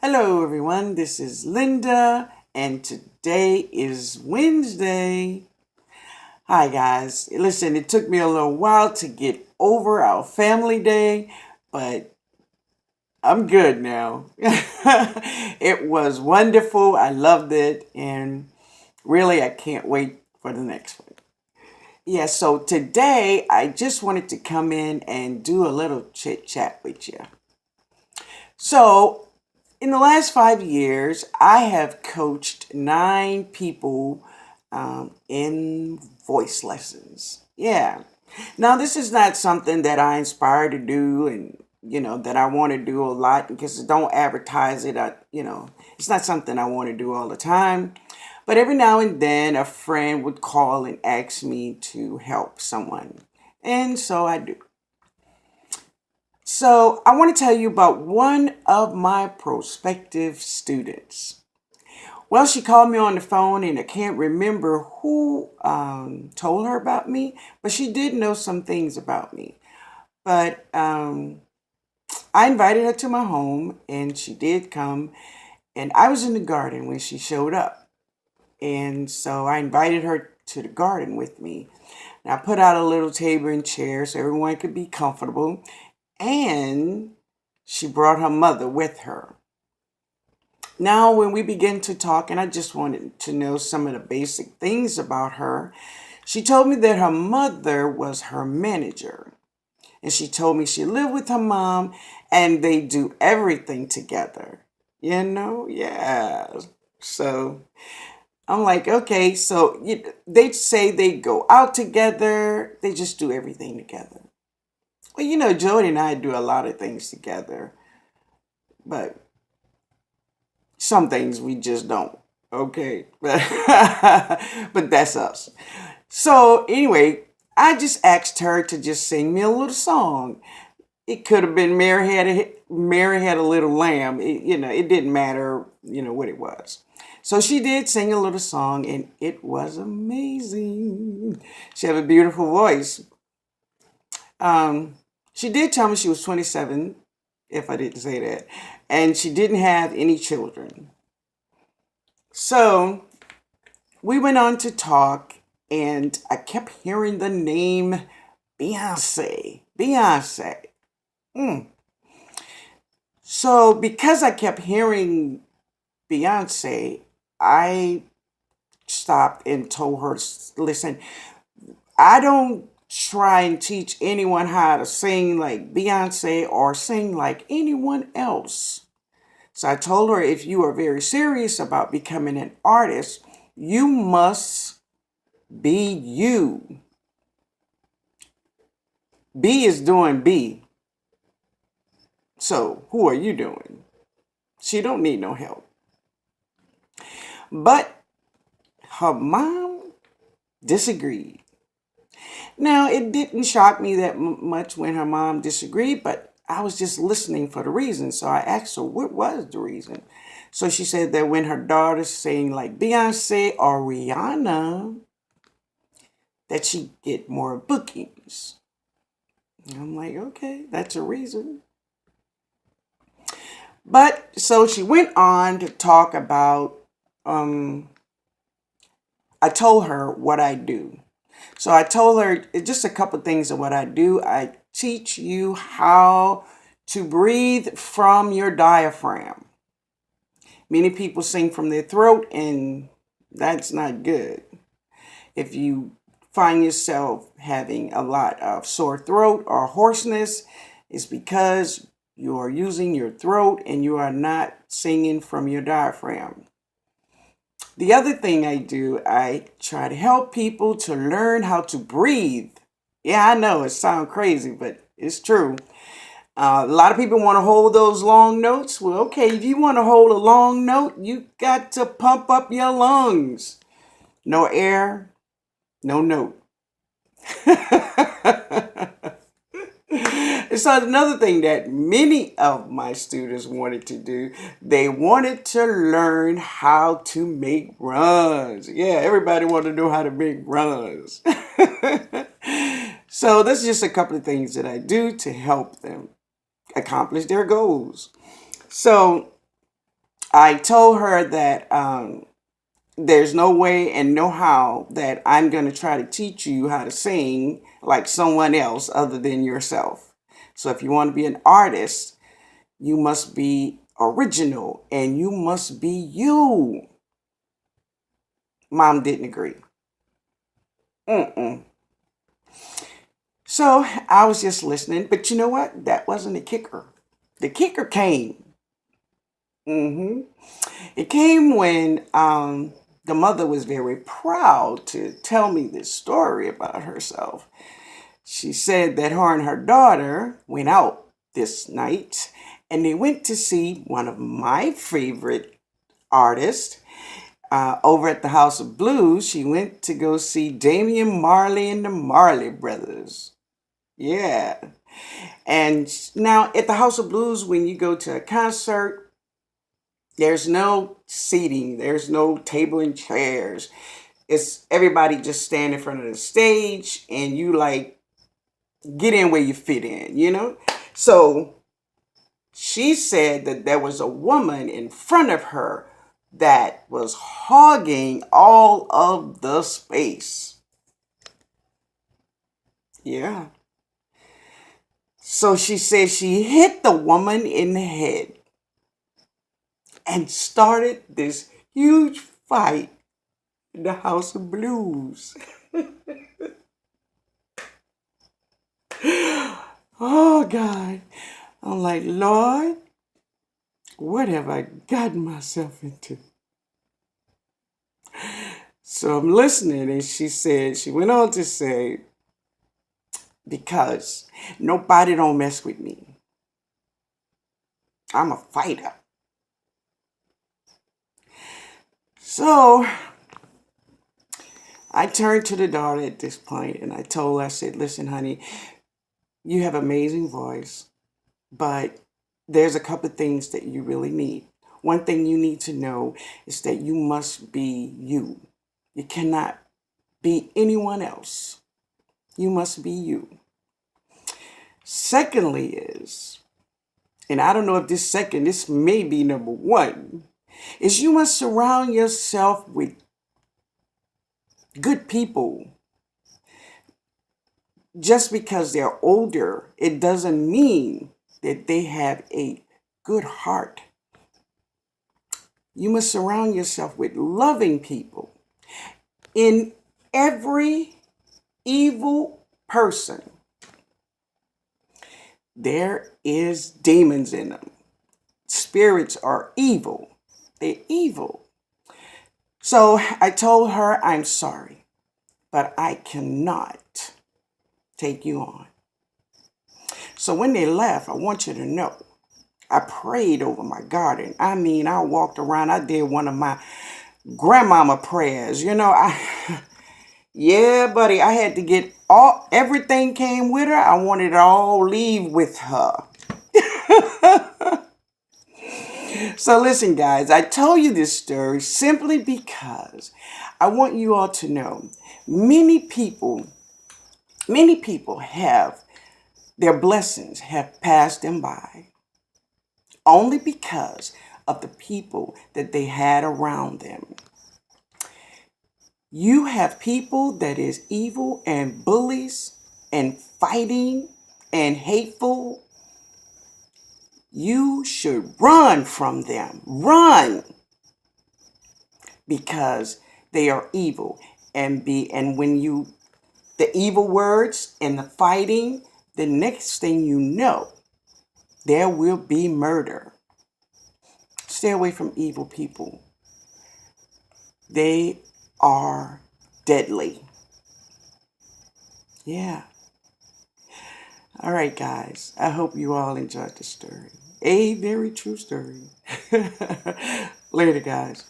Hello, everyone. This is Linda, and today is Wednesday. Hi, guys. Listen, it took me a little while to get over our family day, but I'm good now. It was wonderful. I loved it, and really, I can't wait for the next one. Yeah, so today I just wanted to come in and do a little chit chat with you. So, in the last 5 years, I have coached 9 people in voice lessons. Yeah. Now, this is not something that I inspire to do and, that I want to do a lot because I don't advertise it. It's not something I want to do all the time. But every now and then, a friend would call and ask me to help someone. And so I do. So, I want to tell you about one of my prospective students. Well, she called me on the phone, and I can't remember who told her about me, but she did know some things about me. But I invited her to my home, and she did come, and I was in the garden when she showed up. And so I invited her to the garden with me. And I put out a little table and chair so everyone could be comfortable. And she brought her mother with her. Now, when we began to talk, and I just wanted to know some of the basic things about her, she told me that her mother was her manager. And she told me she lived with her mom and they do everything together. Yeah. So I'm like, okay, so they say they go out together, they just do everything together. Well, Jody and I do a lot of things together, but some things we just don't. Okay. But that's us. So anyway, I just asked her to just sing me a little song. It could have been Mary had a little lamb. It didn't matter, what it was. So she did sing a little song and it was amazing. She had a beautiful voice. Um, she did tell me she was 27, if I didn't say that, and she didn't have any children. So we went on to talk, and I kept hearing the name Beyonce. Beyonce. Mm. So because I kept hearing Beyonce, I stopped and told her, listen, I don't try and teach anyone how to sing like Beyonce or sing like anyone else. So I told her, if you are very serious about becoming an artist, you must be you. B is doing B. So who are you doing? She don't need no help. But her mom disagreed. Now, it didn't shock me that much when her mom disagreed, but I was just listening for the reason. So I asked her, what was the reason? So she said that when her daughter sang like Beyonce or Rihanna, that she'd get more bookings. And I'm like, okay, that's a reason. But so she went on to talk about, I told her what I do. So I told her just a couple things of what I do. I teach you how to breathe from your diaphragm. Many people sing from their throat, and that's not good. If you find yourself having a lot of sore throat or hoarseness, it's because you are using your throat and you are not singing from your diaphragm. The other thing I do, I try to help people to learn how to breathe. Yeah, I know it sounds crazy, but it's true. A lot of people want to hold those long notes. Well, okay, if you want to hold a long note, you got to pump up your lungs. No air, no note. So another thing that many of my students wanted to do, they wanted to learn how to make runs. Yeah, everybody wanted to know how to make runs. So that's just a couple of things that I do to help them accomplish their goals. So I told her that there's no way and no how that I'm going to try to teach you how to sing like someone else other than yourself. So if you want to be an artist, you must be original and you must be you. Mom didn't agree. Mm-mm. So I was just listening, but you know what? That wasn't the kicker. The kicker came. hmm It came when the mother was very proud to tell me this story about herself. She said that her and her daughter went out this night and they went to see one of my favorite artists over at the House of Blues. She went to go see Damian Marley and the Marley Brothers. Yeah. And now at the House of Blues, when you go to a concert, there's no seating, there's no table and chairs. It's everybody just stand in front of the stage and you like get in where you fit in, you know? So she said that there was a woman in front of her that was hogging all of the space. Yeah. So she said she hit the woman in the head and started this huge fight in the House of Blues. Oh, God. I'm like, Lord, what have I gotten myself into? So I'm listening, and she went on to say, because nobody don't mess with me. I'm a fighter. So I turned to the daughter at this point and I told her, I said, listen, honey, you have amazing voice, but there's a couple of things that you really need. One thing you need to know is that you must be you. You cannot be anyone else. You must be you. Secondly is, and I don't know if this may be number one, is you must surround yourself with good people. Just because they're older, it doesn't mean that they have a good heart. You must surround yourself with loving people. In every evil person, there is demons in them. Spirits are evil. They're evil. So I told her, I'm sorry, but I cannot take you on. So when they left, I want you to know, I prayed over my garden. I mean, I walked around, I did one of my grandmama prayers. Yeah, buddy, I had to get everything came with her. I wanted it all leave with her. So listen, guys, I told you this story simply because I want you all to know many people have their blessings have passed them by only because of the people that they had around them. You have people that is evil and bullies and fighting and hateful. You should run from them. Run, because they are evil. And when you the evil words and the fighting, the next thing you know, there will be murder. Stay away from evil people. They are deadly. Yeah. All right, guys. I hope you all enjoyed the story. A very true story. Later, guys.